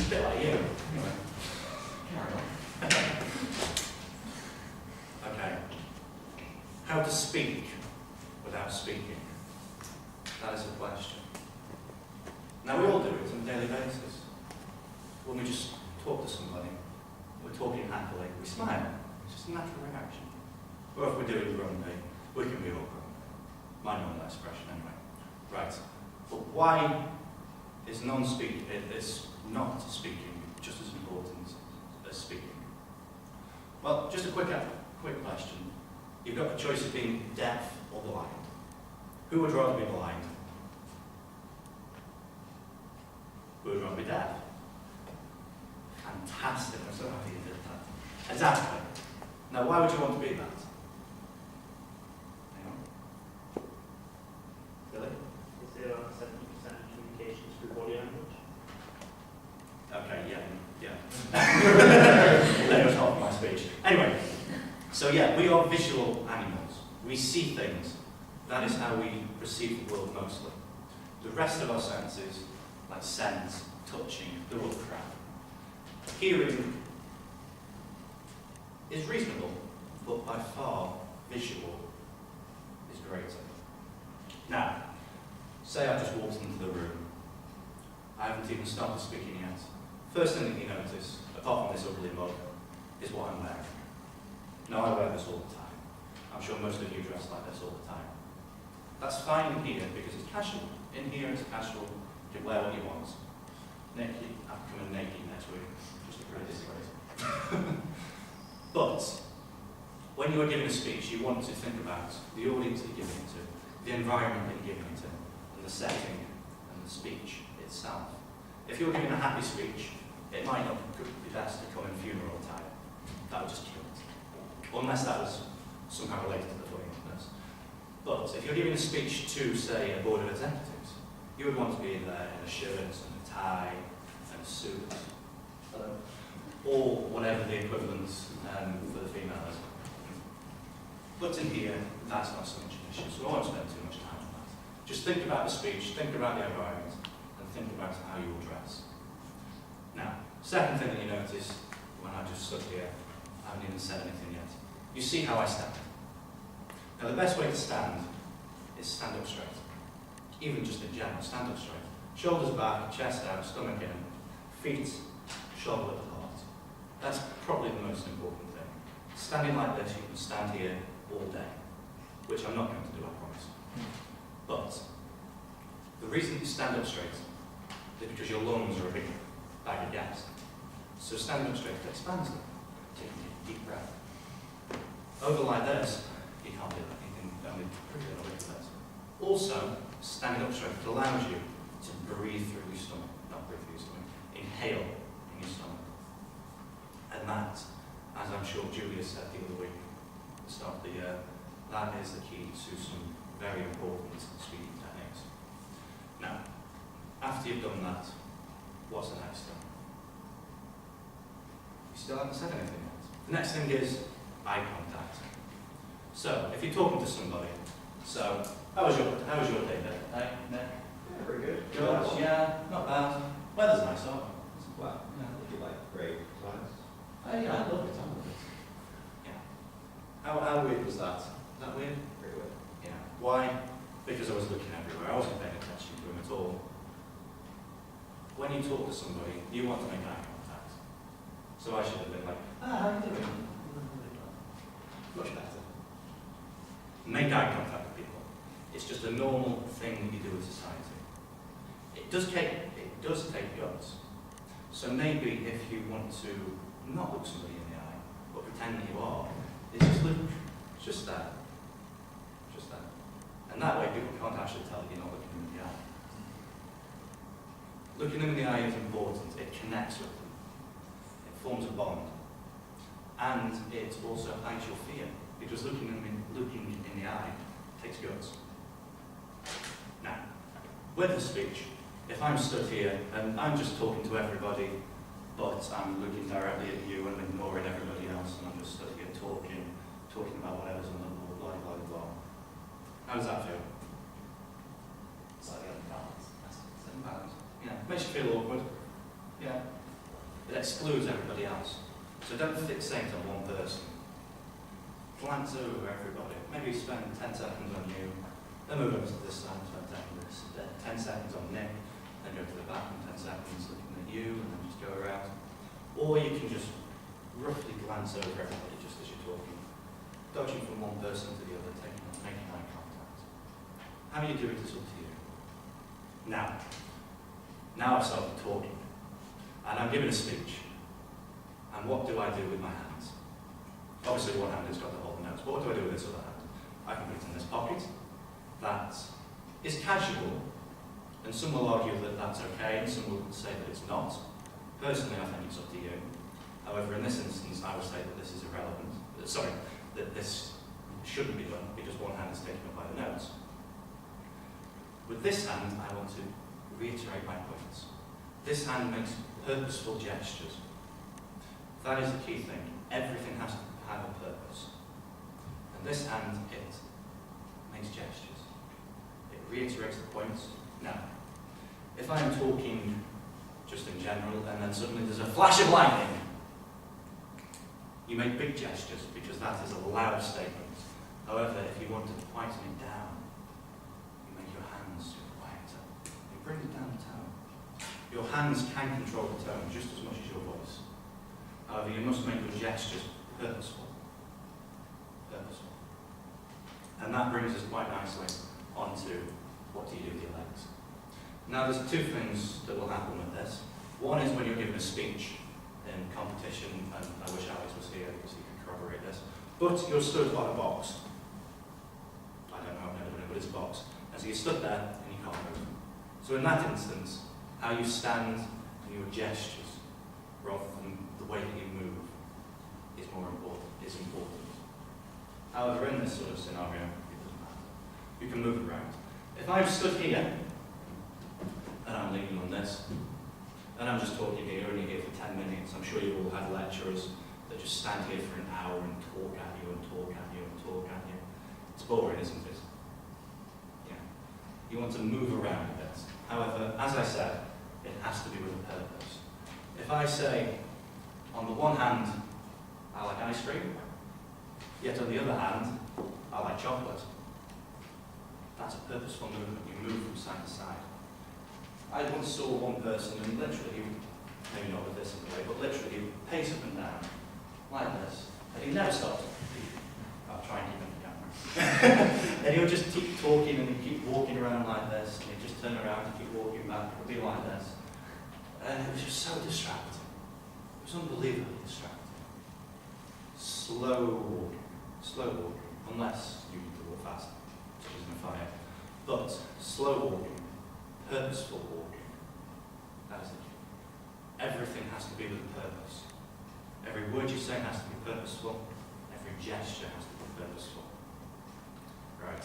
a bit like you. Anyway, carry on. Okay. How to speak without speaking? That is the question. Now, we all do it on a daily basis. When we just talk to somebody, we're talking happily, we smile. It's just a natural reaction. Or if we're doing grumpy, we can be all grumpy. My normal expression, anyway. Right. But why is non-speaking, is not speaking just as important as speaking? Well, just a quick question. You've got the choice of being deaf or blind. Who would rather be blind? Who would rather be deaf? Fantastic, I'm so happy you did that. Exactly. Now, why would you want to be that? Hang on. Really? Is there around 70% communications through body language? Okay, yeah. That was half my speech. Anyway, so yeah, we are visual animals. We see things. That is how we perceive the world mostly. The rest of our senses, like scent, touching, they're all crap. Hearing is reasonable, but by far, visual is greater. Now, say I've just walked into the room. I haven't even started speaking yet. First thing that you notice, apart from this ugly mug, is what I'm wearing. Now, I wear this all the time. I'm sure most of you dress like this all the time. That's fine in here because it's casual. In here it's casual. You can wear what you want. Naked, I'm coming naked next week. Just a pretty disgrace. But when you are giving a speech, you want to think about the audience that you're giving it to, the environment that you're giving it to, and the setting and the speech itself. If you're giving a happy speech, it might not be best to come in funeral attire. That would just kill it. Unless that was somehow related to the funniness. But if you're giving a speech to, say, a board of executives, you would want to be there in a shirt and a tie and a suit. Hello. Or whatever the equivalent for the female is. But in here, that's not so much an issue, so I won't spend too much time on that. Just think about the speech, think about the environment, and think about how you will dress. Now, second thing that you notice when I just stood here, I haven't even said anything yet. You see how I stand. Now, the best way to stand is stand up straight. Even just in general, stand up straight. Shoulders back, chest out, stomach in, feet shoulder at the heart. That's probably the most important thing. Standing like this, you can stand here all day, which I'm not going to do, I promise. But the reason you stand up straight is because your lungs are a big bag of gas. So standing up straight expands them. Take a deep breath. Over like this, you can't do that. You can only breathe a little bit. Also, standing up straight allows you to breathe through your stomach. Not breathe through your stomach. Inhale in your stomach. And that, as I'm sure Julia said the other week, at the start of the year, that is the key to some very important speaking techniques. Now, after you've done that, what's the next thing? You still haven't said anything yet. The next thing is eye contact. So, if you're talking to somebody, so, how was your day, Nick? Hey, Nick? Yeah, very good. Good? Yeah, not bad. Weather's nice, aren't it? Well, if you like great times. Yeah, I love it, I love it. Yeah. How weird was that? Is that weird? Very good. Yeah. Why? Because I was looking everywhere. I wasn't paying attention to him at all. When you talk to somebody, you want to make eye contact. So I should have been like, how are you doing? Much better. Make eye contact with people. It's just a normal thing that you do in society. It does take guts. So maybe if you want to not look somebody in the eye, but pretend that you are, it's just look, just that. Just that. And that way people can't actually tell that you're not looking them in the eye. Looking them in the eye is important. It connects with them. It forms a bond. And it also hides your fear, because looking in the eye takes guts. Now, with the speech, if I'm stood here and I'm just talking to everybody, but I'm looking directly at you and ignoring everybody else, and I'm just stood here talking about whatever's on the board, blah, blah, blah. How does that feel? Slightly unbalanced. That's unbalanced. Yeah, makes you feel awkward. Yeah. It excludes everybody else. So don't fixate on one person. Glance over everybody. Maybe spend 10 seconds on you, then move over to this side, spend 10 seconds on Nick, then go to the back and 10 seconds looking at you, and then just go around. Or you can just roughly glance over everybody just as you're talking, dodging from one person to the other, making eye contact. How you do it is up to you. Now I've started talking, and I'm giving a speech. And what do I do with my hands? Obviously one hand has got to hold the notes, but what do I do with this other hand? I can put it in this pocket. That is casual, and some will argue that that's okay, and some will say that it's not. Personally, I think it's up to you. However, in this instance, I would say that this is irrelevant. That this shouldn't be done, because one hand is taken up by the notes. With this hand, I want to reiterate my points. This hand makes purposeful gestures. That is the key thing. Everything has to have a purpose. And this hand, it makes gestures. It reiterates the points. Now, if I'm talking just in general, and then suddenly there's a flash of lightning, you make big gestures, because that is a loud statement. However, if you want to quieten it down, you make your hands quieter. You bring it down the tone. Your hands can control the tone just as much as your voice. However, you must make your gestures purposeful. Purposeful. And that brings us quite nicely onto what do you do with your legs. Now, there's two things that will happen with this. One is when you're giving a speech in competition, and I wish Alex was here because he could corroborate this, but you're stood on a box. I don't know, I've never done it, but it's a box. And so you're stood there and you can't move. So in that instance, how you stand and your gestures, rather than the way that you move, is important. However, in this sort of scenario, it doesn't matter. You can move around. If I'm stood here, and I'm leaning on this, and I'm just talking here, only here for 10 minutes, I'm sure you've all had lecturers that just stand here for an hour and talk at you and talk at you and talk at you. It's boring, isn't it? Yeah. You want to move around a bit. However, as I said, it has to be with a purpose. If I say, on the one hand, I like ice cream, yet on the other hand, I like chocolate, that's a purposeful movement. You move from side to side. I once saw one person, and literally, maybe not with this in the way, but literally, he would pace up and down, like this, and he never stopped. I'll try and keep him on the camera. And he would just keep talking, and he'd keep walking around like this, and he'd just turn around and keep walking back, it would be like this. And it was just so distracting. It was unbelievably distracting. Slow walking, unless you need to walk fast, such as in a fire. But slow walking, purposeful walking, that is the key. Everything has to be with a purpose. Every word you say has to be purposeful. Every gesture has to be purposeful. Right.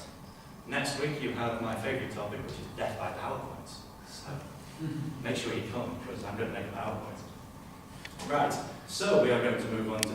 Next week you have my favourite topic, which is death by PowerPoints. So make sure you come, because I'm going to make a PowerPoint. Right. So we are going to move on to